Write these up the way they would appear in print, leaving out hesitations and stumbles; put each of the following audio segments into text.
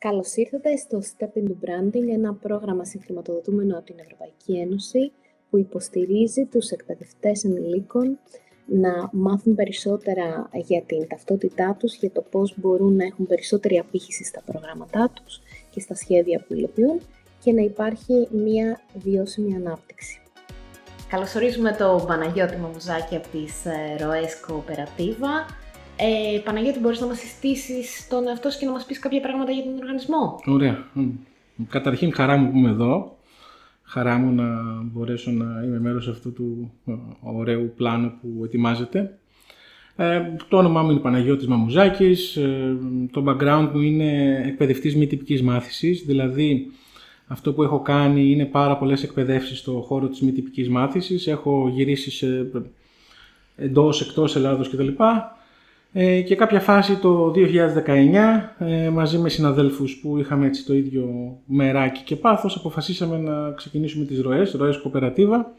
Καλώς ήρθατε στο Step into Branding, ένα πρόγραμμα συγχρηματοδοτούμενο από την Ευρωπαϊκή Ένωση που υποστηρίζει τους εκπαιδευτές ενηλίκων να μάθουν περισσότερα για την ταυτότητά τους, για το πώς μπορούν να έχουν περισσότερη απήχηση στα προγράμματά τους και στα σχέδια που υλοποιούν και να υπάρχει μια βιώσιμη ανάπτυξη. Καλωσορίζουμε τον Παναγιώτη Μαμουζάκη από τις ροές Κοοπερατίβα. Παναγιώτη, μπορείς να μας συστήσεις τον εαυτό σου και να μας πεις κάποια πράγματα για τον οργανισμό? Ωραία. Καταρχήν, χαρά μου που είμαι εδώ. Χαρά μου να μπορέσω να είμαι μέρος αυτού του ωραίου πλάνου που ετοιμάζεται. Το όνομά μου είναι Παναγιώτης Μαμουζάκης. Το background μου είναι εκπαιδευτής μη τυπικής μάθησης. Δηλαδή, αυτό που έχω κάνει είναι πάρα πολλές εκπαιδεύσεις στον χώρο της μη τυπικής μάθησης. Έχω γυρίσει σε εντός, εκτός Ελλάδος κτλ. Και κάποια φάση το 2019, μαζί με συναδέλφους που είχαμε έτσι το ίδιο μεράκι και πάθος, αποφασίσαμε να ξεκινήσουμε τις ροές Κοοπερατίβα,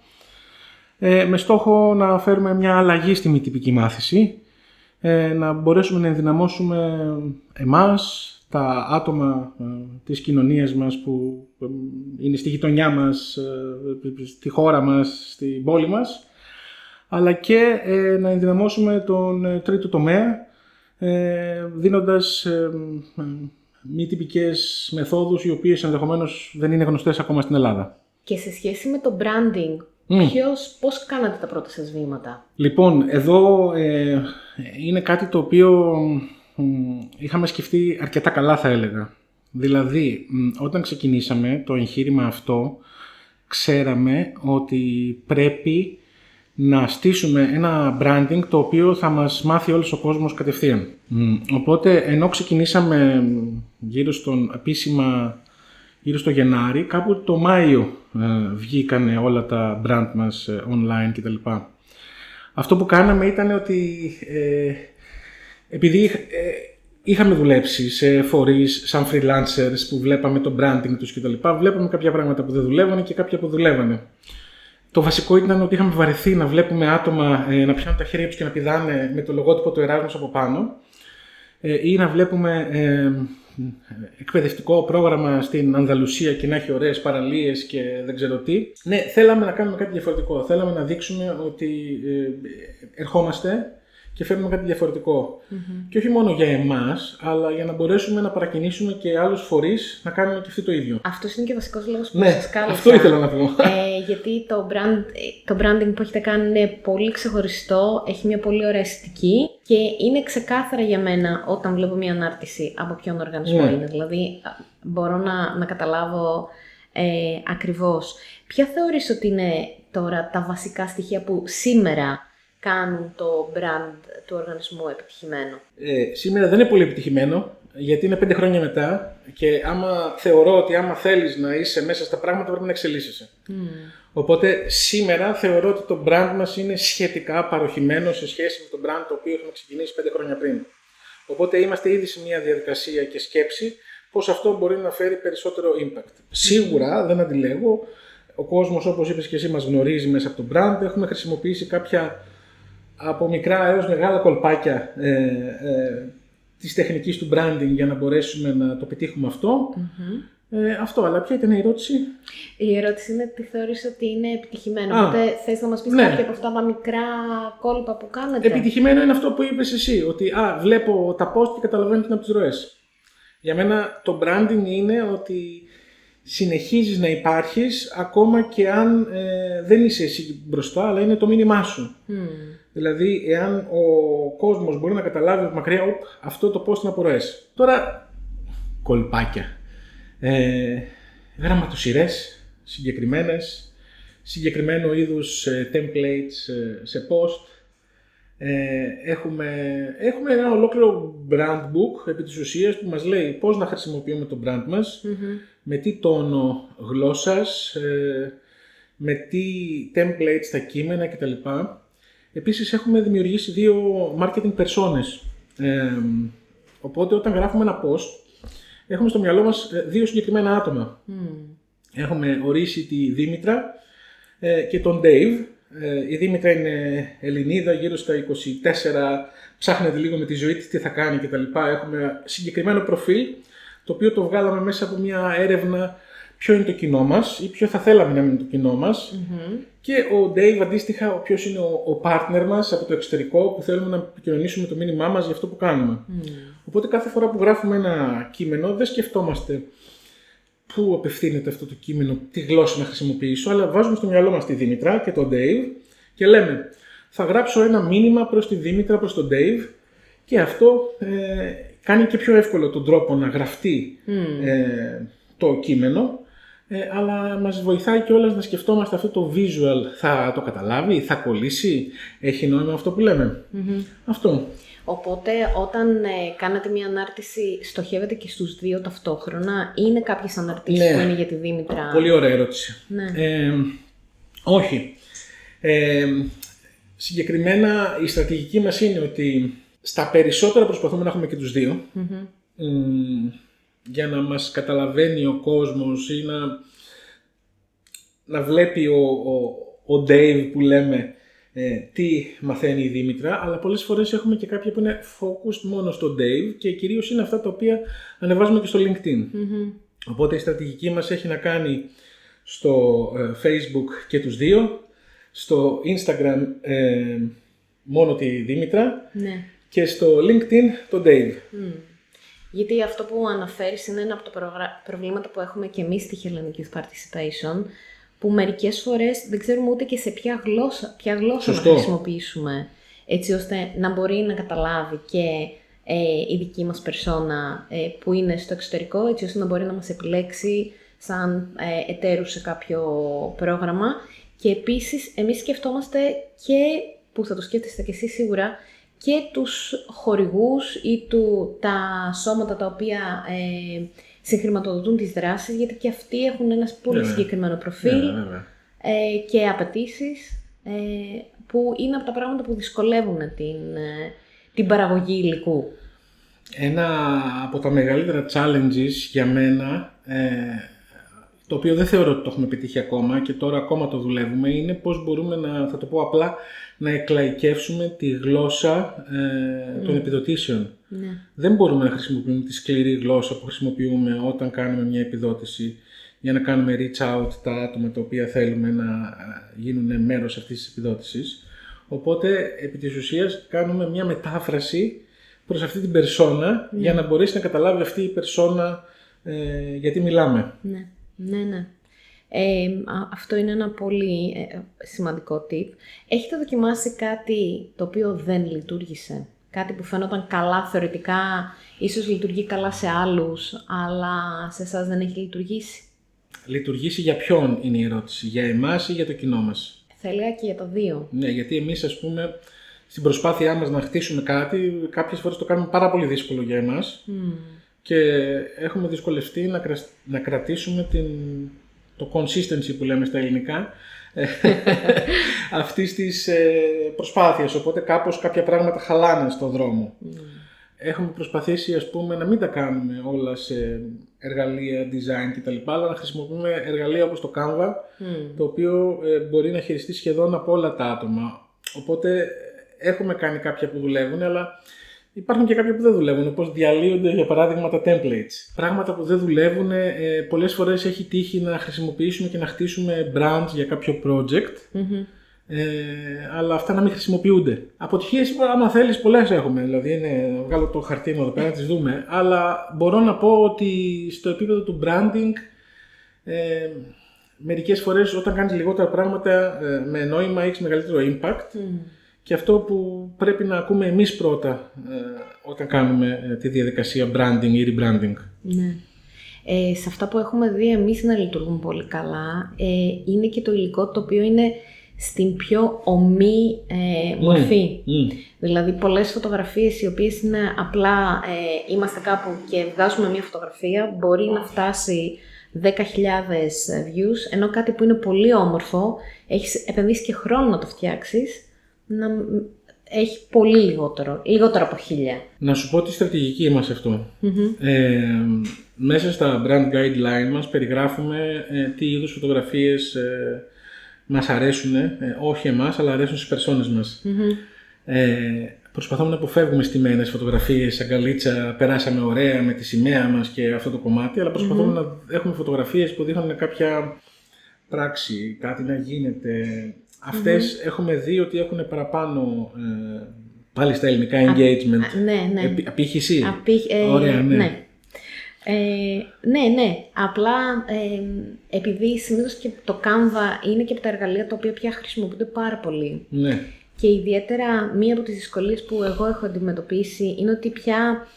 με στόχο να φέρουμε μια αλλαγή στη μη τυπική μάθηση, να μπορέσουμε να ενδυναμώσουμε εμάς, τα άτομα της κοινωνίας μας που είναι στη γειτονιά μας, στη χώρα μας, στην πόλη μας, αλλά και να ενδυναμώσουμε τον τρίτο τομέα, δίνοντας μη τυπικές μεθόδους οι οποίες ενδεχομένως δεν είναι γνωστές ακόμα στην Ελλάδα. Και σε σχέση με το branding, πώς κάνατε τα πρώτα σας βήματα? Λοιπόν, εδώ είναι κάτι το οποίο είχαμε σκεφτεί αρκετά καλά, θα έλεγα. Δηλαδή, όταν ξεκινήσαμε το εγχείρημα αυτό, ξέραμε ότι πρέπει να στήσουμε ένα branding το οποίο θα μας μάθει όλος ο κόσμος κατευθείαν. Οπότε, ενώ ξεκινήσαμε γύρω στο Γενάρη, κάπου το Μάιο βγήκανε όλα τα brand μας online κτλ. Αυτό που κάναμε ήταν ότι επειδή είχαμε δουλέψει σε φορείς σαν freelancers που βλέπαμε το branding τους κτλ, βλέπαμε κάποια πράγματα που δεν δουλεύανε και κάποια που δουλεύανε. Το βασικό ήταν ότι είχαμε βαρεθεί να βλέπουμε άτομα να πιάνουν τα χέρια τους και να πηδάνε με το λογότυπο του Erasmus από πάνω, ή να βλέπουμε εκπαιδευτικό πρόγραμμα στην Ανδαλουσία και να έχει ωραίες παραλίες και δεν ξέρω τι. Ναι, θέλαμε να κάνουμε κάτι διαφορετικό. Θέλαμε να δείξουμε ότι ερχόμαστε και φέρνουμε κάτι διαφορετικό. Και όχι μόνο για εμάς, αλλά για να μπορέσουμε να παρακινήσουμε και άλλους φορείς να κάνουμε και αυτοί το ίδιο. Αυτός είναι και ο βασικός λόγος που σας κάλεσα. Αυτό ήθελα να πω. Γιατί το branding που έχετε κάνει είναι πολύ ξεχωριστό, έχει μια πολύ ωραία αισθητική και είναι ξεκάθαρα για μένα όταν βλέπω μια ανάρτηση από ποιον οργανισμό είναι. Δηλαδή, μπορώ να καταλάβω ακριβώς. Ποια θεωρείς ότι είναι τώρα τα βασικά στοιχεία που σήμερα κάνουν το brand του οργανισμού επιτυχημένο? Σήμερα δεν είναι πολύ επιτυχημένο, γιατί είναι 5 χρόνια μετά και θεωρώ ότι άμα θέλεις να είσαι μέσα στα πράγματα πρέπει να εξελίσσεσαι. Οπότε σήμερα θεωρώ ότι το brand μας είναι σχετικά παροχημένο σε σχέση με το brand το οποίο έχουμε ξεκινήσει 5 χρόνια πριν. Οπότε είμαστε ήδη σε μια διαδικασία και σκέψη πώς αυτό μπορεί να φέρει περισσότερο impact. Σίγουρα δεν αντιλέγω, ο κόσμος, όπως είπες και εσύ, μας γνωρίζει μέσα από το brand. Έχουμε χρησιμοποιήσει κάποια από μικρά έως μεγάλα κολπάκια της τεχνικής του branding για να μπορέσουμε να το πετύχουμε αυτό. Αυτό, αλλά ποια ήταν η ερώτηση? Η ερώτηση είναι τι θεωρείς ότι είναι επιτυχημένο. Οπότε θες να μας πεις κάποια από αυτά τα μικρά κόλπα που κάνετε? Επιτυχημένο είναι αυτό που είπες εσύ, ότι βλέπω τα post και καταλαβαίνω τι είναι από τις ροές. Για μένα το branding είναι ότι συνεχίζεις να υπάρχεις ακόμα και αν δεν είσαι εσύ μπροστά, αλλά είναι το μήνυμά σου. Δηλαδή, εάν ο κόσμος μπορεί να καταλάβει από μακριά, αυτό το post είναι από ροές. Τώρα, κολπάκια. Γραμματοσυρές συγκεκριμένες, συγκεκριμένο είδους templates σε post. Έχουμε ένα ολόκληρο brand book επί της ουσίας που μας λέει πώς να χρησιμοποιούμε το brand μας, με τι τόνο γλώσσας, με τι templates στα κείμενα κτλ. Επίσης έχουμε δημιουργήσει 2 marketing personas. Οπότε όταν γράφουμε ένα post, έχουμε στο μυαλό μας 2 συγκεκριμένα άτομα. Έχουμε ορίσει τη Δήμητρα και τον Dave. Η Δήμητρα είναι Ελληνίδα, γύρω στα 24, ψάχνεται λίγο με τη ζωή της τι θα κάνει κτλ. Έχουμε συγκεκριμένο προφίλ το οποίο το βγάλαμε μέσα από μια έρευνα ποιο είναι το κοινό μας ή ποιο θα θέλαμε να είναι το κοινό μας. Και ο Dave αντίστοιχα, ποιος είναι ο partner μας από το εξωτερικό που θέλουμε να επικοινωνήσουμε το μήνυμά μας για αυτό που κάνουμε. Οπότε κάθε φορά που γράφουμε ένα κείμενο δεν σκεφτόμαστε πού απευθύνεται αυτό το κείμενο, τι γλώσσα να χρησιμοποιήσω, αλλά βάζουμε στο μυαλό μας τη Δήμητρα και τον Dave και λέμε θα γράψω ένα μήνυμα προς τη Δήμητρα, προς τον Dave και αυτό κάνει και πιο εύκολο τον τρόπο να γραφτεί το κείμενο, αλλά μας βοηθάει κιόλας να σκεφτόμαστε αυτό το visual, θα το καταλάβει, θα κολλήσει, έχει νόημα αυτό που λέμε. Αυτό. Οπότε όταν κάνετε μια ανάρτηση στοχεύετε και στους δύο ταυτόχρονα ή είναι κάποιες αναρτήσεις που είναι για τη Δήμητρα? Πολύ ωραία ερώτηση. Ναι. Όχι. Συγκεκριμένα η στρατηγική μας είναι ότι στα περισσότερα προσπαθούμε να έχουμε και τους δύο, για να μας καταλαβαίνει ο κόσμος ή να βλέπει ο Dave που λέμε τι μαθαίνει η Δήμητρα, αλλά πολλές φορές έχουμε και κάποια που είναι focused μόνο στο Dave και κυρίως είναι αυτά τα οποία ανεβάζουμε και στο LinkedIn. Οπότε η στρατηγική μας έχει να κάνει στο Facebook και τους δύο, στο Instagram μόνο τη Δήμητρα και στο LinkedIn τον Dave. Γιατί αυτό που αναφέρεις είναι ένα από τα προβλήματα που έχουμε και εμείς στη Hellenic Youth Participation, που μερικές φορές δεν ξέρουμε ούτε και σε ποια γλώσσα να χρησιμοποιήσουμε, έτσι ώστε να μπορεί να καταλάβει και η δική μας περσόνα που είναι στο εξωτερικό, έτσι ώστε να μπορεί να μας επιλέξει σαν εταίρους σε κάποιο πρόγραμμα. Και επίσης εμείς σκεφτόμαστε και, που θα το σκέφτεστε και εσείς σίγουρα, και τους χορηγούς ή τα σώματα τα οποία συγχρηματοδοτούν τις δράσεις, γιατί και αυτοί έχουν ένα πολύ συγκεκριμένο προφίλ και απαιτήσεις, που είναι από τα πράγματα που δυσκολεύουν την παραγωγή υλικού. Ένα από τα μεγαλύτερα challenges για μένα, το οποίο δεν θεωρώ ότι το έχουμε πετύχει ακόμα και τώρα ακόμα το δουλεύουμε, είναι πώς μπορούμε θα το πω απλά, να εκλαϊκεύσουμε τη γλώσσα των επιδοτήσεων. Δεν μπορούμε να χρησιμοποιούμε τη σκληρή γλώσσα που χρησιμοποιούμε όταν κάνουμε μια επιδότηση για να κάνουμε reach out τα άτομα τα οποία θέλουμε να γίνουν μέρος αυτής της επιδότησης. Οπότε, επί της ουσίας, κάνουμε μια μετάφραση προς αυτή την περσόνα για να μπορέσει να καταλάβει αυτή η περσόνα γιατί μιλάμε. Ναι. Αυτό είναι ένα πολύ σημαντικό tip. Έχετε δοκιμάσει κάτι το οποίο δεν λειτουργήσε? Κάτι που φαίνονταν καλά θεωρητικά, ίσως λειτουργεί καλά σε άλλους, αλλά σε εσάς δεν έχει λειτουργήσει? Λειτουργήσει για ποιον είναι η ερώτηση? Για εμάς ή για το κοινό μας? Θα έλεγα και για τα δύο. Ναι, γιατί εμείς ας πούμε στην προσπάθειά μας να χτίσουμε κάτι, κάποιες φορές το κάνουμε πάρα πολύ δύσκολο για εμάς και έχουμε δυσκολευτεί να κρατήσουμε το consistency που λέμε στα ελληνικά αυτής της προσπάθειας, οπότε κάπως κάποια πράγματα χαλάνε στον δρόμο. Έχουμε προσπαθήσει ας πούμε να μην τα κάνουμε όλα σε εργαλεία, design κτλ, αλλά να χρησιμοποιούμε εργαλεία όπως το Canva, το οποίο μπορεί να χειριστεί σχεδόν από όλα τα άτομα. Οπότε έχουμε κάνει κάποια που δουλεύουν, αλλά υπάρχουν και κάποια που δεν δουλεύουν, όπως διαλύονται για παράδειγμα τα templates. Πράγματα που δεν δουλεύουν, πολλές φορές έχει τύχει να χρησιμοποιήσουμε και να χτίσουμε brands για κάποιο project, αλλά αυτά να μην χρησιμοποιούνται. Αποτυχίες, άμα θέλεις, πολλές έχουμε, δηλαδή να βγάλω το χαρτί μου εδώ πέρα να τις δούμε, αλλά μπορώ να πω ότι στο επίπεδο του branding, μερικές φορές όταν κάνεις λιγότερα πράγματα με νόημα έχεις μεγαλύτερο impact. Και αυτό που πρέπει να ακούμε εμείς πρώτα όταν κάνουμε τη διαδικασία branding ή rebranding. Ναι. Σε αυτά που έχουμε δει εμείς να λειτουργούν πολύ καλά, είναι και το υλικό το οποίο είναι στην πιο ομή μορφή. Δηλαδή πολλές φωτογραφίες οι οποίες είναι απλά είμαστε κάπου και βγάζουμε μια φωτογραφία, μπορεί να φτάσει 10.000 views, ενώ κάτι που είναι πολύ όμορφο, έχεις επενδύσει και χρόνο να το φτιάξεις, να έχει πολύ λιγότερο από 1.000. Να σου πω τη στρατηγική μας αυτό. Μέσα στα brand guideline μας περιγράφουμε τι είδους φωτογραφίες μας αρέσουν, όχι εμάς, αλλά αρέσουν στις περσόνες μας. Προσπαθούμε να αποφεύγουμε στημένες φωτογραφίες, αγκαλίτσα, περάσαμε ωραία με τη σημαία μας και αυτό το κομμάτι, αλλά προσπαθούμε να έχουμε φωτογραφίες που δείχνουν κάποια πράξη, κάτι να γίνεται. Αυτές έχουμε δει ότι έχουν παραπάνω, πάλι στα ελληνικά, engagement. Ναι. Απήχηση. Ωραία, ναι. Ναι. Απλά επειδή συνήθως και το Canva είναι και από τα εργαλεία τα οποία πια χρησιμοποιούνται πάρα πολύ. Ναι. Και ιδιαίτερα μία από τις δυσκολίες που εγώ έχω αντιμετωπίσει είναι ότι πια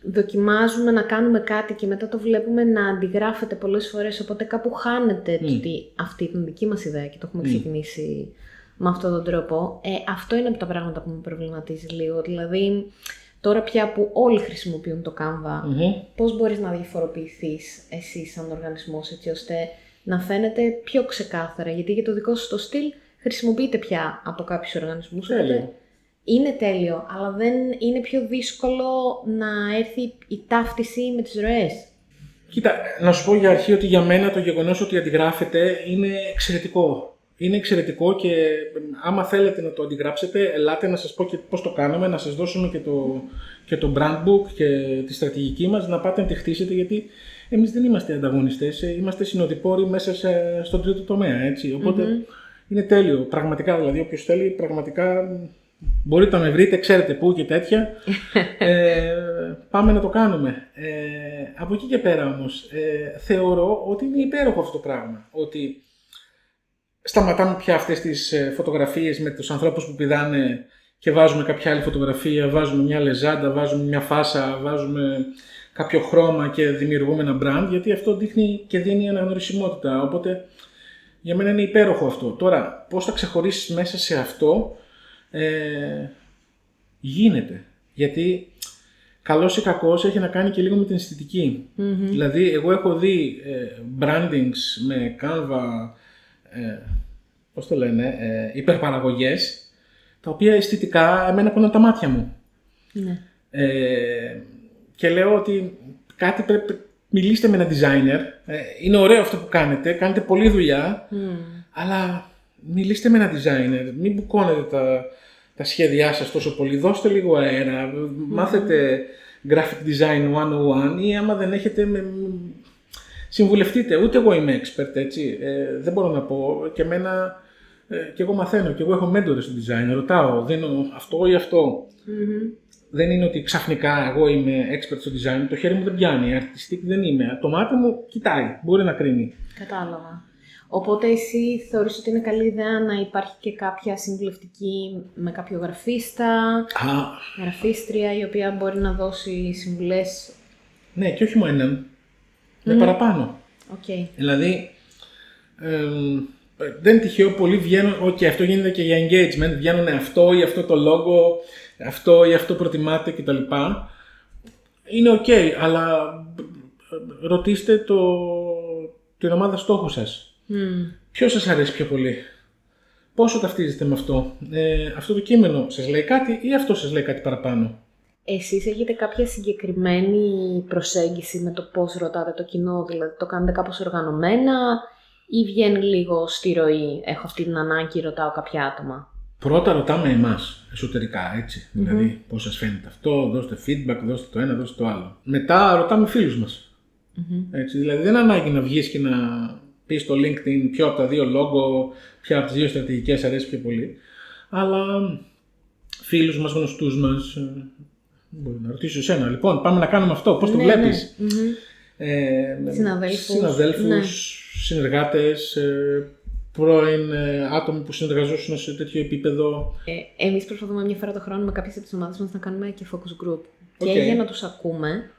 δοκιμάζουμε να κάνουμε κάτι και μετά το βλέπουμε να αντιγράφεται πολλές φορές, οπότε κάπου χάνεται ότι αυτή ήταν δική μας ιδέα και το έχουμε ξεκινήσει με αυτόν τον τρόπο. Αυτό είναι από τα πράγματα που με προβληματίζει λίγο. Δηλαδή, τώρα πια που όλοι χρησιμοποιούν το Canva, πώς μπορείς να διαφοροποιηθείς εσύ σαν οργανισμός έτσι ώστε να φαίνεται πιο ξεκάθαρα, γιατί για το δικό σου το στυλ χρησιμοποιείται πια από κάποιους οργανισμούς. Οπότε είναι τέλειο, αλλά δεν είναι πιο δύσκολο να έρθει η ταύτιση με τις ροές. Κοίτα, να σου πω για αρχή ότι για μένα το γεγονός ότι αντιγράφεται είναι εξαιρετικό. Είναι εξαιρετικό και άμα θέλετε να το αντιγράψετε, ελάτε να σας πω και πώς το κάνουμε, να σας δώσουμε και το brand book και τη στρατηγική μας, να πάτε να τη χτίσετε, γιατί εμείς δεν είμαστε ανταγωνιστές, είμαστε συνοδοιπόροι μέσα στον τρίτο τομέα, έτσι. Οπότε είναι τέλειο, πραγματικά, δηλαδή όποιος θέλει, πραγματικά μπορείτε να με βρείτε, ξέρετε πού και τέτοια, πάμε να το κάνουμε. Από εκεί και πέρα όμως, θεωρώ ότι είναι υπέροχο αυτό το πράγμα, ότι σταματάμε πια αυτές τις φωτογραφίες με τους ανθρώπους που πηδάνε και βάζουμε κάποια άλλη φωτογραφία, βάζουμε μια λεζάντα, βάζουμε μια φάσα, βάζουμε κάποιο χρώμα και δημιουργούμε ένα brand, γιατί αυτό δείχνει και δίνει αναγνωρισιμότητα. Οπότε για μένα είναι υπέροχο αυτό. Τώρα, πώς θα ξεχωρίσεις μέσα σε αυτό, γίνεται. Γιατί καλός ή κακός έχει να κάνει και λίγο με την αισθητική. Δηλαδή, εγώ έχω δει brandings με Canva, πώς το λένε, υπερπαραγωγές, τα οποία αισθητικά εμένα πονάνε τα μάτια μου. Ναι. Και λέω ότι κάτι πρέπει, μιλήστε με ένα designer, είναι ωραίο αυτό που κάνετε πολλή δουλειά, αλλά μιλήστε με ένα designer, μην μπουκώνετε τα σχέδιά σας τόσο πολύ, δώστε λίγο αέρα, μάθετε graphic design 101 ή άμα δεν έχετε, συμβουλευτείτε. Ούτε εγώ είμαι expert, έτσι, δεν μπορώ να πω, και εμένα, και εγώ μαθαίνω, και εγώ έχω μέντορες στο design, ρωτάω, δίνω αυτό ή αυτό. Δεν είναι ότι ξαφνικά εγώ είμαι expert στο design, το χέρι μου δεν πιάνει, artistic δεν είμαι, το μάτι μου κοιτάει, μπορεί να κρίνει. Κατάλαβα. Οπότε εσύ θεωρείς ότι είναι καλή ιδέα να υπάρχει και κάποια συμβουλευτική με κάποιο γραφίστα, γραφίστρια, η οποία μπορεί να δώσει συμβουλές. Ναι, και όχι μόνο έναν, με παραπάνω. Okay. Δηλαδή, δεν είναι τυχαίο, πολλοί βγαίνουν, αυτό γίνεται και για engagement, βγαίνουν αυτό ή αυτό το logo, αυτό ή αυτό προτιμάτε κτλ. Είναι αλλά ρωτήστε την ομάδα στόχου σας. Ποιος σας αρέσει πιο πολύ, πόσο ταυτίζετε με αυτό, αυτό το κείμενο σας λέει κάτι ή αυτό σας λέει κάτι παραπάνω. Εσείς έχετε κάποια συγκεκριμένη προσέγγιση με το πώς ρωτάτε το κοινό, δηλαδή το κάνετε κάπως οργανωμένα ή βγαίνει λίγο στη ροή, έχω αυτή την ανάγκη, ρωτάω κάποια άτομα? Πρώτα ρωτάμε εμάς, εσωτερικά, έτσι. Δηλαδή, πώς σας φαίνεται αυτό, δώστε feedback, δώστε το ένα, δώστε το άλλο. Μετά ρωτάμε φίλους μας. Έτσι, δηλαδή, δεν ανάγκη να βγεις και να πεις στο LinkedIn ποιο από τα δύο logo, ποια από τις δύο στρατηγικές αρέσει πιο πολύ. Αλλά φίλους μας, γνωστούς μας, μπορεί να ρωτήσω εσένα. Λοιπόν, πάμε να κάνουμε αυτό, πώς το βλέπεις. Συναδέλφους, συνεργάτες, πρώην άτομοι που συνεργαζόσουν σε τέτοιο επίπεδο. Εμείς προσπαθούμε μια φορά το χρόνο με κάποιες από τις ομάδες μας να κάνουμε και focus group. Και για να τους ακούμε,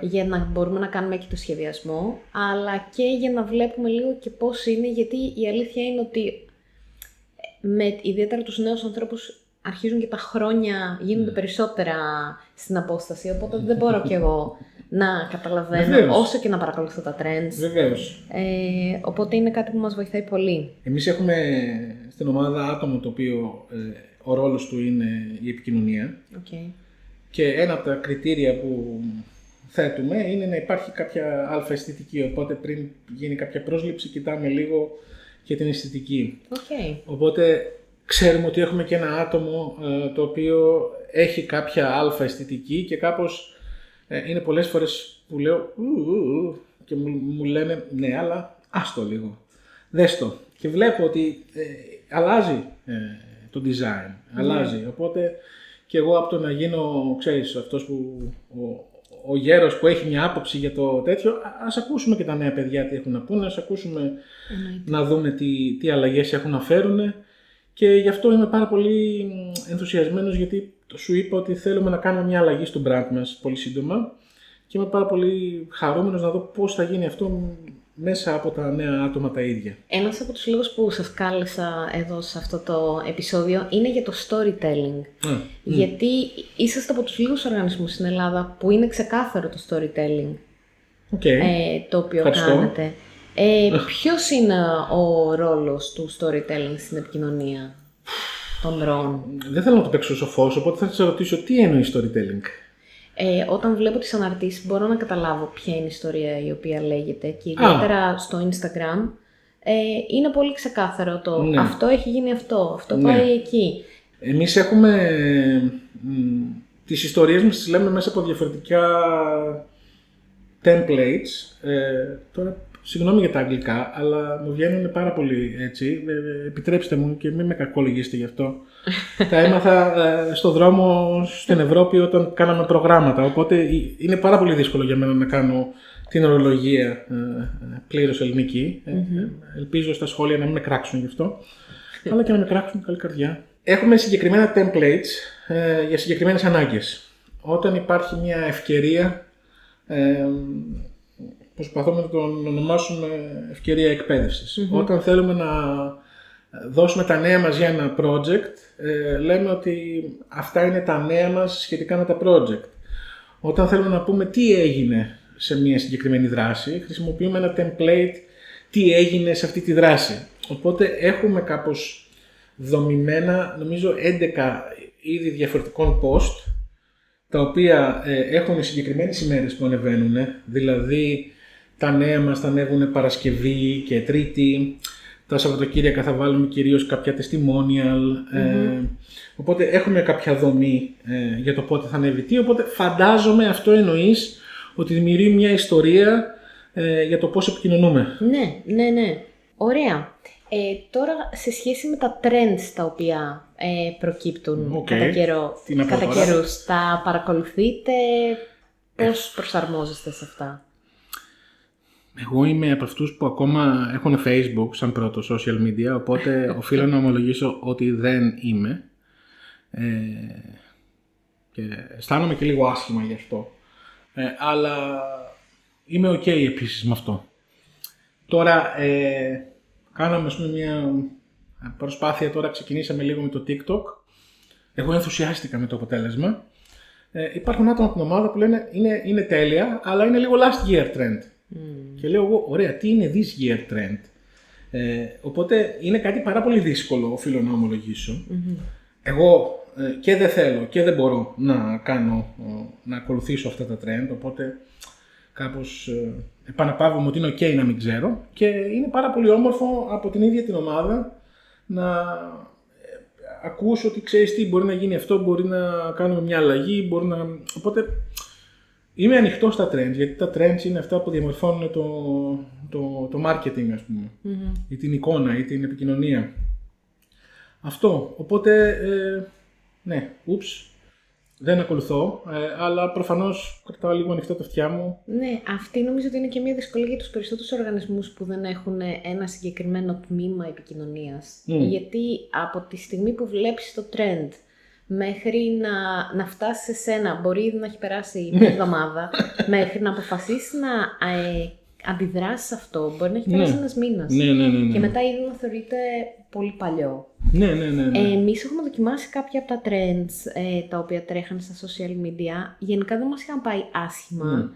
για να μπορούμε να κάνουμε και το σχεδιασμό, αλλά και για να βλέπουμε λίγο και πώς είναι, γιατί η αλήθεια είναι ότι ιδιαίτερα τους νέους ανθρώπους αρχίζουν και τα χρόνια γίνονται περισσότερα στην απόσταση, οπότε δεν μπορώ κι εγώ να καταλαβαίνω όσο και να παρακολουθώ τα trends. Βεβαίως. Οπότε είναι κάτι που μας βοηθάει πολύ. Εμείς έχουμε στην ομάδα άτομο το οποίο ο ρόλος του είναι η επικοινωνία. Και ένα από τα κριτήρια που θέτουμε είναι να υπάρχει κάποια αλφα αισθητική. Οπότε πριν γίνει κάποια πρόσληψη κοιτάμε λίγο και την αισθητική. Οπότε ξέρουμε ότι έχουμε και ένα άτομο το οποίο έχει κάποια αλφα αισθητική και κάπως είναι πολλές φορές που λέω και μου λένε ναι, αλλά άστο λίγο, δες το. Και βλέπω ότι αλλάζει το design, αλλάζει. Οπότε και εγώ από το να γίνω, ξέρεις, αυτός που ο γέρος που έχει μια άποψη για το τέτοιο, ας ακούσουμε και τα νέα παιδιά τι έχουν να πούνε, ας ακούσουμε να δούμε τι αλλαγές έχουν να φέρουν. Και γι' αυτό είμαι πάρα πολύ ενθουσιασμένος, γιατί σου είπα ότι θέλουμε να κάνουμε μια αλλαγή στο brand μας πολύ σύντομα και είμαι πάρα πολύ χαρούμενος να δω πώς θα γίνει αυτό μέσα από τα νέα άτομα τα ίδια. Ένας από τους λόγους που σας κάλεσα εδώ σε αυτό το επεισόδιο είναι για το storytelling. Γιατί είσαστε από τους λίγους οργανισμούς στην Ελλάδα που είναι ξεκάθαρο το storytelling το οποίο κάνετε. Ποιος είναι ο ρόλος του storytelling στην επικοινωνία των ροών? Δεν θέλω να το παίξω σοφός, οπότε θα σας ρωτήσω τι εννοεί storytelling. Όταν βλέπω τις αναρτήσεις μπορώ να καταλάβω ποια είναι η ιστορία η οποία λέγεται και ιδιαίτερα στο Instagram είναι πολύ ξεκάθαρο το αυτό έχει γίνει αυτό πάει εκεί. Εμείς έχουμε τις ιστορίες μας τις λέμε μέσα από διαφορετικά templates. Τώρα συγγνώμη για τα αγγλικά, αλλά μου βγαίνουν πάρα πολύ έτσι. Επιτρέψτε μου και μην με κακολογήσετε γι' αυτό. Τα έμαθα στο δρόμο στην Ευρώπη όταν κάναμε προγράμματα. Οπότε είναι πάρα πολύ δύσκολο για μένα να κάνω την ορολογία πλήρως ελληνική. Ελπίζω στα σχόλια να μην με κράξουν γι' αυτό. Αλλά και να με κράξουν, καλή καρδιά. Έχουμε συγκεκριμένα templates για συγκεκριμένες ανάγκες. Όταν υπάρχει μια ευκαιρία, προσπαθούμε να τον ονομάσουμε ευκαιρία εκπαίδευσης. Όταν θέλουμε να δώσουμε τα νέα μας για ένα project, λέμε ότι αυτά είναι τα νέα μας σχετικά με τα project. Όταν θέλουμε να πούμε τι έγινε σε μια συγκεκριμένη δράση, χρησιμοποιούμε ένα template τι έγινε σε αυτή τη δράση. Οπότε έχουμε κάπως δομημένα, νομίζω 11 είδη διαφορετικών post, τα οποία έχουν συγκεκριμένες ημέρες που ανεβαίνουν, δηλαδή τα νέα μας θα ανέβουν Παρασκευή και Τρίτη, τα Σαββατοκύριακα θα βάλουμε κυρίως κάποια testimonial, οπότε έχουμε κάποια δομή για το πότε θα ανέβει τι, οπότε φαντάζομαι αυτό εννοείς ότι δημιουργεί μια ιστορία για το πώς επικοινωνούμε. Ναι. Ωραία. Τώρα σε σχέση με τα trends τα οποία προκύπτουν κατά καιρούς, τα παρακολουθείτε, πώς προσαρμόζεστε σε αυτά? Εγώ είμαι από αυτούς που ακόμα έχουν Facebook σαν πρώτο social media, οπότε οφείλω να ομολογήσω ότι δεν είμαι και αισθάνομαι και λίγο άσχημα γι' αυτό, αλλά είμαι ok επίσης με αυτό. Τώρα κάναμε ας πούμε μια προσπάθεια, τώρα ξεκινήσαμε λίγο με το TikTok. Εγώ ενθουσιάστηκα με το αποτέλεσμα. Υπάρχουν άτομα από την ομάδα που λένε είναι τέλεια, αλλά είναι λίγο last year trend. Και λέω εγώ, ωραία, τι είναι this year trend? Οπότε είναι κάτι πάρα πολύ δύσκολο, οφείλω να ομολογήσω. Εγώ και δεν θέλω και δεν μπορώ να ακολουθήσω αυτά τα trend, οπότε κάπως επαναπαύομαι ότι είναι ok να μην ξέρω, και είναι πάρα πολύ όμορφο από την ίδια την ομάδα να ακούσω ότι ξέρεις τι, μπορεί να γίνει αυτό, μπορεί να κάνουμε μια αλλαγή, οπότε είμαι ανοιχτός στα trends, γιατί τα trends είναι αυτά που διαμορφώνουν το marketing, ας πούμε, ή την εικόνα ή την επικοινωνία. Αυτό, οπότε ναι, δεν ακολουθώ, αλλά προφανώς κρατάω λίγο ανοιχτά τα αυτιά μου. Ναι, αυτή νομίζω ότι είναι και μια δυσκολία για τους περισσότερους οργανισμούς που δεν έχουν ένα συγκεκριμένο τμήμα επικοινωνίας. Γιατί από τη στιγμή που βλέπεις το trend μέχρι να φτάσει σε σένα, μπορεί ήδη να έχει περάσει μια εβδομάδα, μέχρι να αποφασίσεις να αντιδράσεις αυτό, μπορεί να έχει περάσει ένας μήνας. Ναι. Και μετά ήδη να θεωρείται πολύ παλιό. Ναι. Εμείς έχουμε δοκιμάσει κάποια από τα trends τα οποία τρέχαν στα social media. Γενικά δεν μας είχαν πάει άσχημα.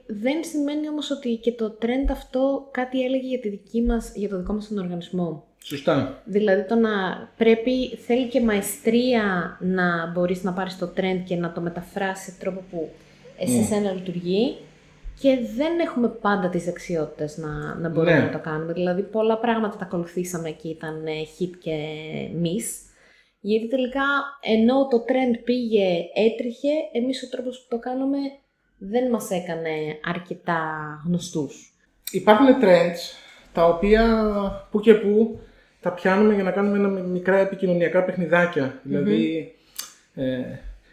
Δεν σημαίνει όμως ότι και το trend αυτό κάτι έλεγε για το δικό μας τον οργανισμό. Σωστά. Δηλαδή θέλει και μαεστρία να μπορείς να πάρεις το trend και να το μεταφράσεις σε τρόπο που σε σένα λειτουργεί. και δεν έχουμε πάντα τις δεξιότητες να μπορούμε Ναι. να το κάνουμε. Δηλαδή, πολλά πράγματα τα ακολουθήσαμε και ήταν hit και miss. Γιατί τελικά, ενώ το trend πήγε, έτρεχε, εμείς ο τρόπος που το κάνουμε δεν μας έκανε αρκετά γνωστούς. Υπάρχουν trends τα οποία που και που τα πιάνουμε για να κάνουμε μικρά επικοινωνιακά παιχνιδάκια. Δηλαδή,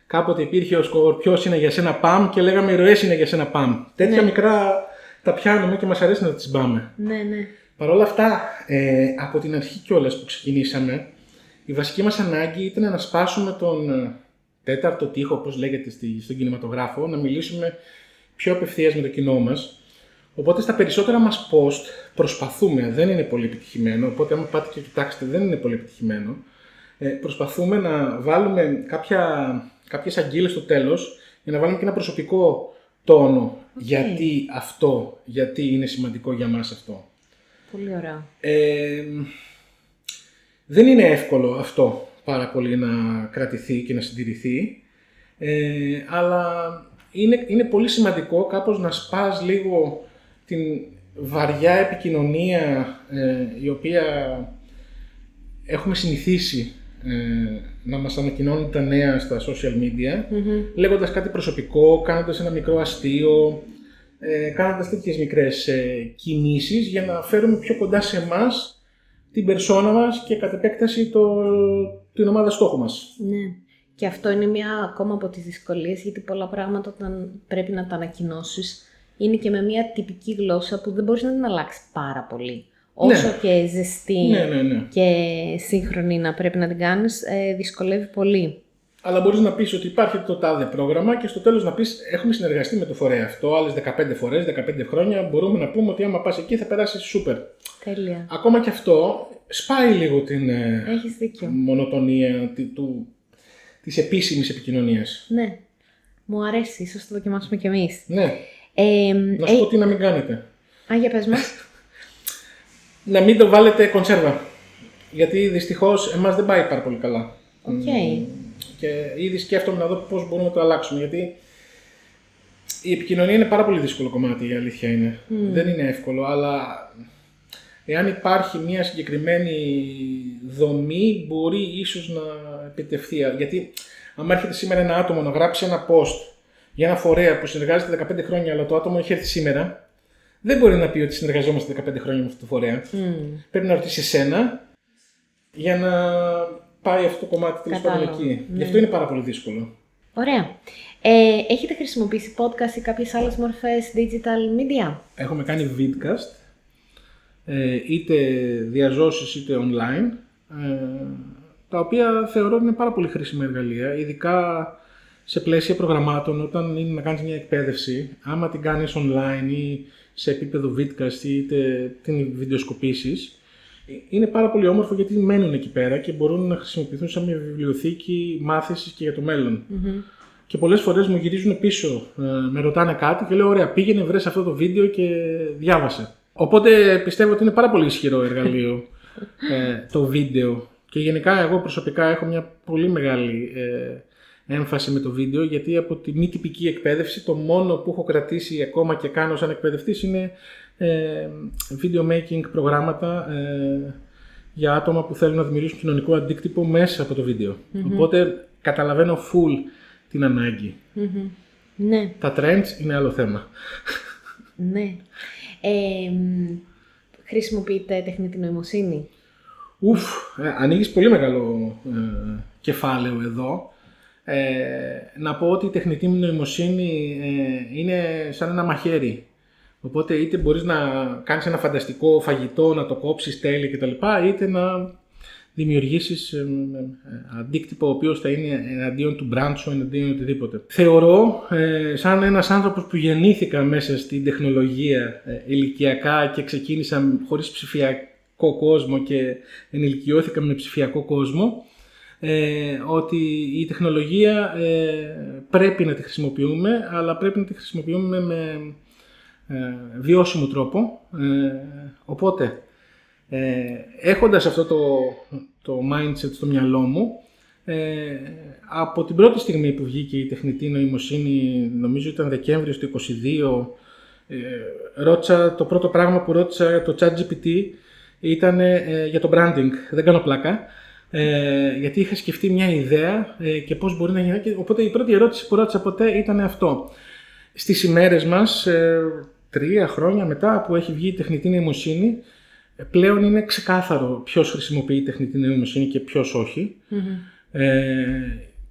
κάποτε υπήρχε ο Σκορπιός είναι για σένα παμ και λέγαμε οι ροές είναι για σένα παμ. Τέτοια μικρά τα πιάνουμε και μας αρέσει να τις πάμε. Ναι. Παρ' όλα αυτά, από την αρχή κιόλας που ξεκινήσαμε, η βασική μας ανάγκη ήταν να σπάσουμε τον τέταρτο τοίχο, όπως λέγεται στον κινηματογράφο, να μιλήσουμε πιο απευθείας με το κοινό μας. Οπότε στα περισσότερα μας post προσπαθούμε, δεν είναι πολύ επιτυχημένο, οπότε άμα πάτε και κοιτάξετε δεν είναι πολύ επιτυχημένο, προσπαθούμε να βάλουμε κάποιες αγγείλες στο τέλος για να βάλουμε και ένα προσωπικό τόνο. Γιατί είναι σημαντικό για μας αυτό. Πολύ ωραία. Δεν είναι εύκολο αυτό πάρα πολύ να κρατηθεί και να συντηρηθεί, αλλά είναι πολύ σημαντικό κάπως να σπάς λίγο την βαριά επικοινωνία η οποία έχουμε συνηθίσει να μας ανακοινώνουν τα νέα στα social media, λέγοντας κάτι προσωπικό, κάνοντας ένα μικρό αστείο, κάνοντας τέτοιες μικρές κινήσεις για να φέρουμε πιο κοντά σε εμάς την περσόνα μας και κατ' επέκταση την ομάδα στόχου μας. Ναι. Και αυτό είναι μια ακόμα από τις δυσκολίες, γιατί πολλά πράγματα όταν πρέπει να τα ανακοινώσεις είναι και με μια τυπική γλώσσα που δεν μπορείς να την αλλάξει πάρα πολύ. Όσο και ζεστή και σύγχρονη να πρέπει να την κάνεις, δυσκολεύει πολύ. Αλλά μπορείς να πεις ότι υπάρχει το τάδε πρόγραμμα και στο τέλος να πεις έχουμε συνεργαστεί με το φορέα αυτό άλλες 15 φορές, 15 χρόνια, μπορούμε να πούμε ότι άμα πας εκεί θα περάσεις σούπερ. Τέλεια. Ακόμα και αυτό σπάει λίγο την μονοτονία της επίσημης επικοινωνίας. Ναι. Μου αρέσει, ίσως το δοκιμάσουμε κι εμείς. Ναι. Να σου πω τι να μην κάνετε. Για πες μας. Να μην το βάλετε κονσέρβα. Γιατί δυστυχώς εμάς δεν πάει πάρα πολύ καλά. Και ήδη σκέφτομαι να δω πώς μπορούμε να το αλλάξουμε. Γιατί η επικοινωνία είναι πάρα πολύ δύσκολο κομμάτι, η αλήθεια είναι. Δεν είναι εύκολο, αλλά εάν υπάρχει μια συγκεκριμένη δομή, μπορεί ίσως να επιτευχθεί. Γιατί αν έρχεται σήμερα ένα άτομο να γράψει ένα post για ένα φορέα που συνεργάζεται 15 χρόνια, αλλά το άτομο έχει έρθει σήμερα, δεν μπορεί να πει ότι συνεργαζόμαστε 15 χρόνια με αυτό το φορέα. Πρέπει να ρωτήσει εσένα για να πάει αυτό το κομμάτι τέλος πάντων εκεί. Γι' αυτό είναι πάρα πολύ δύσκολο. Ωραία. Έχετε χρησιμοποιήσει podcast ή κάποιες άλλες μορφές digital media? Έχουμε κάνει vidcast, είτε διαζώσεις είτε online, τα οποία θεωρώ ότι είναι πάρα πολύ χρήσιμα εργαλεία, ειδικά σε πλαίσια προγραμμάτων, όταν είναι να κάνεις μια εκπαίδευση, άμα την κάνεις online ή σε επίπεδο vidcast είτε την βιντεοσκοπήσεις, είναι πάρα πολύ όμορφο γιατί μένουν εκεί πέρα και μπορούν να χρησιμοποιηθούν σαν μια βιβλιοθήκη μάθησης και για το μέλλον. Και πολλές φορές μου γυρίζουν πίσω, με ρωτάνε κάτι και λέω: ωραία, πήγαινε, βρες αυτό το βίντεο και διάβασε. Οπότε πιστεύω ότι είναι πάρα πολύ ισχυρό εργαλείο το βίντεο. Και γενικά εγώ προσωπικά έχω μια πολύ μεγάλη έμφαση με το βίντεο, γιατί από τη μη τυπική εκπαίδευση το μόνο που έχω κρατήσει ακόμα και κάνω σαν εκπαιδευτής είναι video making προγράμματα για άτομα που θέλουν να δημιουργήσουν κοινωνικό αντίκτυπο μέσα από το βίντεο. Οπότε καταλαβαίνω full την ανάγκη. Ναι. Τα trends είναι άλλο θέμα. Ναι. Χρησιμοποιείτε τεχνητή νοημοσύνη? Ανοίγεις πολύ μεγάλο κεφάλαιο εδώ. Να πω ότι η τεχνητή νοημοσύνη είναι σαν ένα μαχαίρι. Οπότε είτε μπορείς να κάνεις ένα φανταστικό φαγητό, να το κόψεις τέλεια κτλ. Είτε να δημιουργήσεις αντίκτυπο ο οποίος θα είναι εναντίον του brand σου, εναντίον οτιδήποτε. Θεωρώ, σαν ένας άνθρωπος που γεννήθηκα μέσα στην τεχνολογία ηλικιακά και ξεκίνησα χωρίς ψηφιακό κόσμο και ενηλικιώθηκα με ψηφιακό κόσμο, ότι η τεχνολογία πρέπει να τη χρησιμοποιούμε, αλλά πρέπει να τη χρησιμοποιούμε με βιώσιμο τρόπο. Οπότε, έχοντας αυτό το mindset στο μυαλό μου, από την πρώτη στιγμή που βγήκε η τεχνητή νοημοσύνη, νομίζω ήταν Δεκέμβριος του 2022, Το πρώτο πράγμα που ρώτησα το ChatGPT ήταν για το branding, δεν κάνω πλάκα, γιατί είχα σκεφτεί μια ιδέα και πώς μπορεί να γίνει. Οπότε η πρώτη ερώτηση που ρώτησα ποτέ ήταν αυτό. Στις ημέρες μας, 3 χρόνια μετά που έχει βγει η τεχνητή νοημοσύνη, πλέον είναι ξεκάθαρο ποιος χρησιμοποιεί τεχνητή νοημοσύνη και ποιος όχι.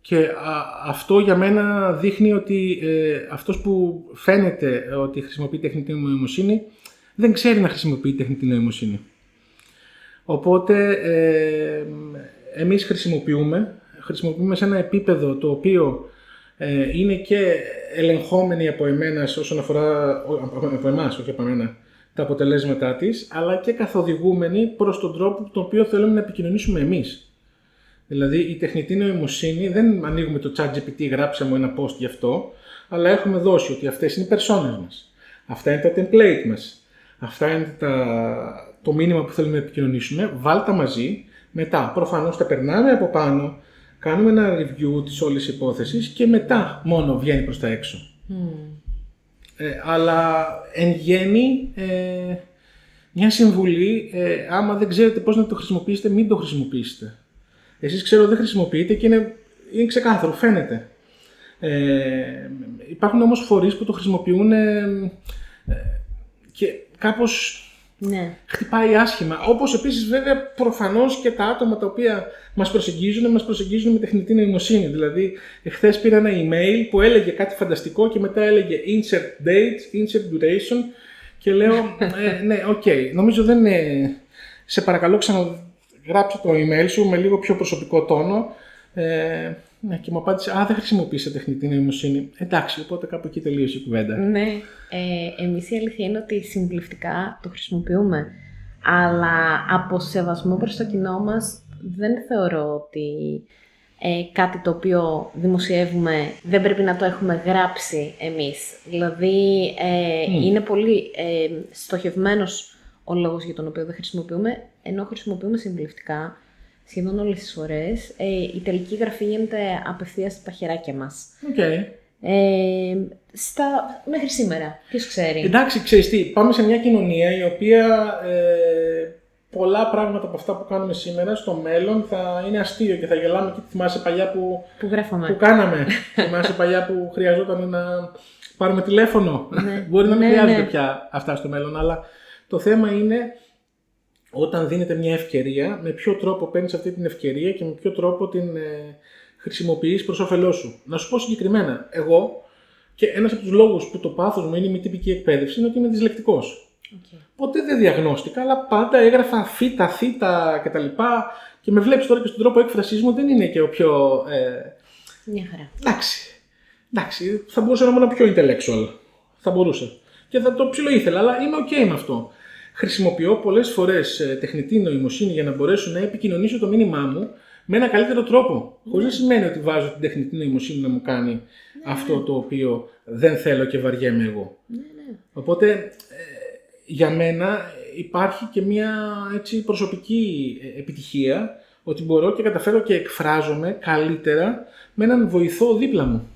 Και αυτό για μένα δείχνει ότι αυτός που φαίνεται ότι χρησιμοποιεί τεχνητή νοημοσύνη δεν ξέρει να χρησιμοποιεί τεχνητή νοημοσύνη. Οπότε εμείς χρησιμοποιούμε σε ένα επίπεδο το οποίο είναι και ελεγχόμενοι από εμάς όσον αφορά, από εμάς, όχι από εμένα, τα αποτελέσματά της, αλλά και καθοδηγούμενοι προς τον τρόπο τον οποίο θέλουμε να επικοινωνήσουμε εμείς. Δηλαδή η τεχνητή νοημοσύνη δεν ανοίγουμε το ChatGPT, γράψαμε ένα post γι' αυτό, αλλά έχουμε δώσει ότι αυτές είναι οι personas μας. Αυτά είναι τα template μας. Αυτά είναι το μήνυμα που θέλουμε να επικοινωνήσουμε. Βάλτε μαζί, μετά προφανώς τα περνάμε από πάνω, κάνουμε ένα review της όλης υπόθεσης και μετά μόνο βγαίνει προς τα έξω. Αλλά εν γέννη, μια συμβουλή, άμα δεν ξέρετε πώς να το χρησιμοποιήσετε, μην το χρησιμοποιήσετε. Εσείς ξέρω δεν χρησιμοποιείτε και είναι ξεκάθαρο, φαίνεται. Υπάρχουν όμως φορείς που το χρησιμοποιούν και κάπως χτυπάει άσχημα. Όπως επίσης βέβαια προφανώς και τα άτομα τα οποία μας προσεγγίζουν με τεχνητή νοημοσύνη. Δηλαδή εχθές πήρα ένα email που έλεγε κάτι φανταστικό και μετά έλεγε insert date, insert duration και λέω ναι, ok, νομίζω δεν είναι... Σε παρακαλώ ξαναγράψε το email σου με λίγο πιο προσωπικό τόνο. Ναι, και μου απάντησε, δεν χρησιμοποίησα τεχνητή νοημοσύνη. Εντάξει, οπότε κάπου εκεί τελείωσε η κουβέντα. Ναι, εμείς η αλήθεια είναι ότι συμβουλευτικά το χρησιμοποιούμε, αλλά από σεβασμό προς το κοινό μας δεν θεωρώ ότι κάτι το οποίο δημοσιεύουμε δεν πρέπει να το έχουμε γράψει εμείς. Δηλαδή είναι πολύ στοχευμένος ο λόγος για τον οποίο δεν χρησιμοποιούμε, ενώ χρησιμοποιούμε συμβουλευτικά. Σχεδόν όλες τις φορές, η τελική γραφή γίνεται απευθείας στα χεράκια μας. Μέχρι σήμερα, ποιος ξέρει. Εντάξει, ξέρεις τι, πάμε σε μια κοινωνία η οποία πολλά πράγματα από αυτά που κάνουμε σήμερα στο μέλλον θα είναι αστείο και θα γελάμε και θυμάσαι παλιά που κάναμε. Θυμάσαι παλιά που χρειαζόταν να πάρουμε τηλέφωνο. Μπορεί να μην χρειάζεται πια αυτά στο μέλλον, αλλά το θέμα είναι όταν δίνεται μια ευκαιρία, με ποιο τρόπο παίρνεις αυτή την ευκαιρία και με ποιο τρόπο την χρησιμοποιείς προς όφελός σου. Να σου πω συγκεκριμένα, εγώ και ένας από τους λόγους που το πάθος μου είναι η μη τυπική εκπαίδευση είναι ότι είμαι δυσλεκτικός. Ποτέ δεν διαγνώστηκα, αλλά πάντα έγραφα θήτα κτλ. Και με βλέπεις τώρα και στον τρόπο έκφρασής μου δεν είναι και ο πιο. Μια χαρά. Εντάξει, θα μπορούσα να ήμουν πιο intellectual. Θα μπορούσα. Και θα το ψιλοήθελα, αλλά είμαι ok με αυτό. Χρησιμοποιώ πολλές φορές τεχνητή νοημοσύνη για να μπορέσω να επικοινωνήσω το μήνυμά μου με ένα καλύτερο τρόπο. Χωρίς να σημαίνει ότι βάζω την τεχνητή νοημοσύνη να μου κάνει αυτό το οποίο δεν θέλω και βαριέμαι εγώ. Οπότε για μένα υπάρχει και μια έτσι, προσωπική επιτυχία ότι μπορώ και καταφέρω και εκφράζομαι καλύτερα με έναν βοηθό δίπλα μου.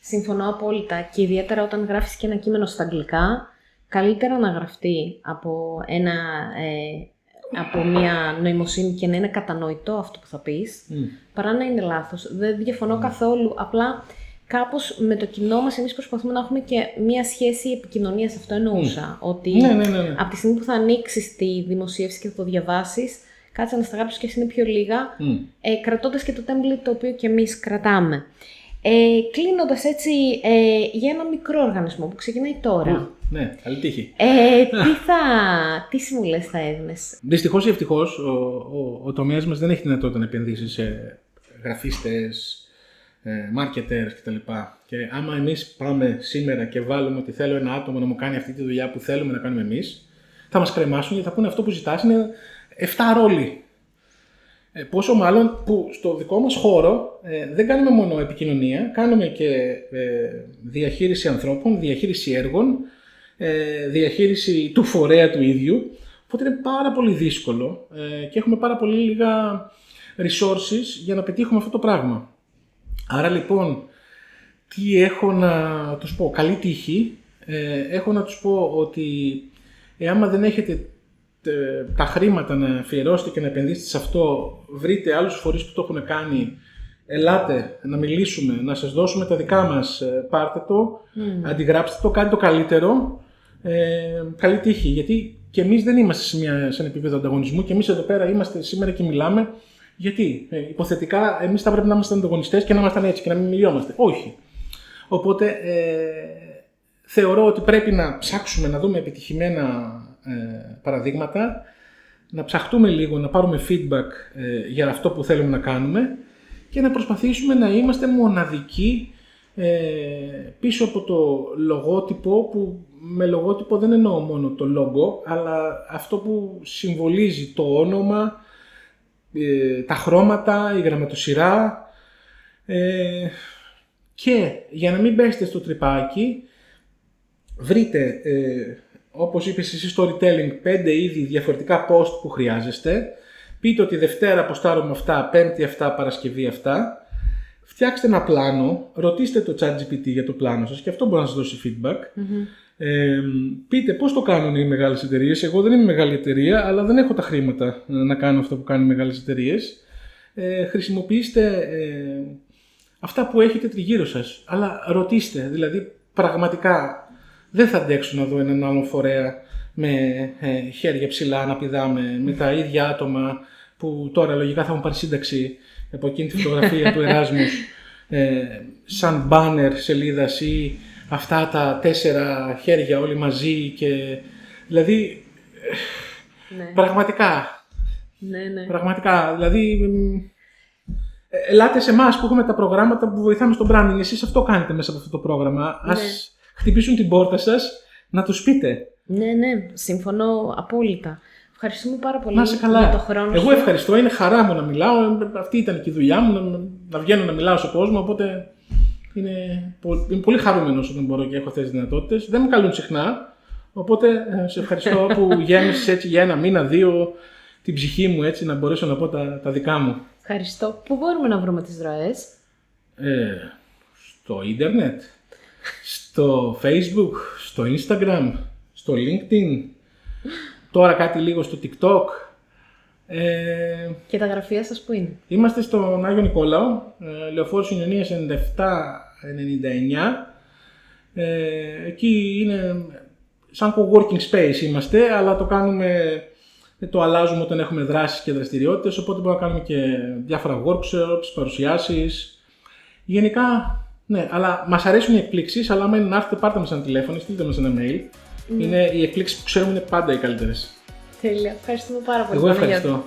Συμφωνώ απόλυτα και ιδιαίτερα όταν γράφεις και ένα κείμενο στα αγγλικά, καλύτερα να γραφτεί από μια νοημοσύνη και να είναι κατανοητό αυτό που θα πεις, παρά να είναι λάθος. Δεν διαφωνώ καθόλου, απλά κάπως με το κοινό μας εμείς προσπαθούμε να έχουμε και μια σχέση επικοινωνίας, αυτό εννοούσα. Ότι από τη στιγμή που θα ανοίξεις τη δημοσίευση και θα το διαβάσεις, κάτσε να στα γράψεις και ας είναι πιο λίγα, κρατώντας και το template το οποίο και εμείς κρατάμε. Κλείνοντας έτσι, για ένα μικρό οργανισμό που ξεκινάει τώρα. Ναι, καλή τύχη. Τι συμβουλές θα έδινες? Δυστυχώς ή ευτυχώς, ο τομέας μας δεν έχει δυνατότητα να επενδύσει σε γραφίστες, marketers κτλ. Και άμα εμείς πάμε σήμερα και βάλουμε ότι θέλω ένα άτομο να μου κάνει αυτή τη δουλειά που θέλουμε να κάνουμε εμείς, θα μας κρεμάσουν και θα πούνε αυτό που ζητάς είναι 7 ρόλοι. Πόσο μάλλον που στο δικό μας χώρο δεν κάνουμε μόνο επικοινωνία, κάνουμε και διαχείριση ανθρώπων, διαχείριση έργων, διαχείριση του φορέα του ίδιου. Οπότε είναι πάρα πολύ δύσκολο και έχουμε πάρα πολύ λίγα resources για να πετύχουμε αυτό το πράγμα. Άρα λοιπόν, τι έχω να τους πω? Καλή τύχη. έχω να τους πω ότι άμα δεν έχετε τα χρήματα να αφιερώσετε και να επενδύσετε σε αυτό, βρείτε άλλους φορείς που το έχουν κάνει, ελάτε να μιλήσουμε, να σας δώσουμε τα δικά μας, πάρτε το, αντιγράψτε το, κάντε το καλύτερο, καλή τύχη, γιατί και εμείς δεν είμαστε σε ένα επίπεδο ανταγωνισμού και εμείς εδώ πέρα είμαστε σήμερα και μιλάμε, γιατί υποθετικά εμείς θα πρέπει να είμαστε ανταγωνιστές και να είμαστε έτσι και να μην μιλιόμαστε. Όχι. Οπότε θεωρώ ότι πρέπει να ψάξουμε να δούμε επιτυχημένα παραδείγματα, να ψαχτούμε λίγο, να πάρουμε feedback για αυτό που θέλουμε να κάνουμε και να προσπαθήσουμε να είμαστε μοναδικοί πίσω από το λογότυπο, που με λογότυπο δεν εννοώ μόνο το logo, αλλά αυτό που συμβολίζει το όνομα, τα χρώματα, η γραμματοσυρά, και για να μην πέσετε στο τρυπάκι, βρείτε, όπως είπες εσύ, storytelling, 5 είδη διαφορετικά post που χρειάζεστε. Πείτε ότι Δευτέρα ποστάρουμε αυτά, Πέμπτη αυτά, Παρασκευή αυτά. Φτιάξτε ένα πλάνο, ρωτήστε το ChatGPT για το πλάνο σας και αυτό μπορεί να σας δώσει feedback. Πείτε πώς το κάνουν οι μεγάλες εταιρείες. Εγώ δεν είμαι μεγάλη εταιρεία, αλλά δεν έχω τα χρήματα να κάνω αυτό που κάνουν οι μεγάλες εταιρείες. Χρησιμοποιήστε αυτά που έχετε τριγύρω σας, αλλά ρωτήστε, δηλαδή πραγματικά δεν θα αντέξω να δω έναν άλλο φορέα με χέρια ψηλά να πηδάμε με τα ίδια άτομα που τώρα λογικά θα έχουν πάρει σύνταξη από εκείνη τη φωτογραφία του Εράσμους, σαν banner σελίδας ή αυτά τα 4 χέρια όλοι μαζί και δηλαδή πραγματικά, πραγματικά, δηλαδή ελάτε σε εμάς που έχουμε τα προγράμματα που βοηθάμε στο branding, εσείς αυτό κάνετε μέσα από αυτό το πρόγραμμα, ας χτυπήσουν την πόρτα σας να τους πείτε. Ναι, συμφωνώ απόλυτα. Ευχαριστούμε πάρα πολύ για το χρόνο σου. Εγώ ευχαριστώ, είναι χαρά μου να μιλάω. Αυτή ήταν και η δουλειά μου, να βγαίνω να μιλάω στον κόσμο. Οπότε είμαι πολύ χαρούμενος όταν μπορώ και έχω αυτές τις δυνατότητες. Δεν με καλούν συχνά. Οπότε σε ευχαριστώ που γέμισες έτσι για 1 μήνα, 2 την ψυχή μου, έτσι να μπορέσω να πω τα δικά μου. Ευχαριστώ. Πού μπορούμε να βρούμε τις ροές? Στο ίντερνετ, στο Facebook, στο Instagram, στο LinkedIn. Τώρα κάτι λίγο στο TikTok. Και τα γραφεία σας που είναι? Είμαστε στον Άγιο Νικόλαο, Λεωφόρος Ιωνίας 97-99. Εκεί είναι σαν co-working space είμαστε, αλλά το αλλάζουμε όταν έχουμε δράσεις και δραστηριότητες, οπότε μπορούμε να κάνουμε και διάφορα workshops, παρουσιάσεις. Γενικά, ναι, αλλά μας αρέσουν οι εκπλήξεις, αλλά άμα είναι να έρθετε πάρτε μας ένα τηλέφωνο, στείλτε μας ένα mail. Είναι οι εκπλήξεις που ξέρουμε είναι πάντα οι καλύτερες. Τέλεια. Ευχαριστούμε πάρα πολύ. Εγώ ευχαριστώ.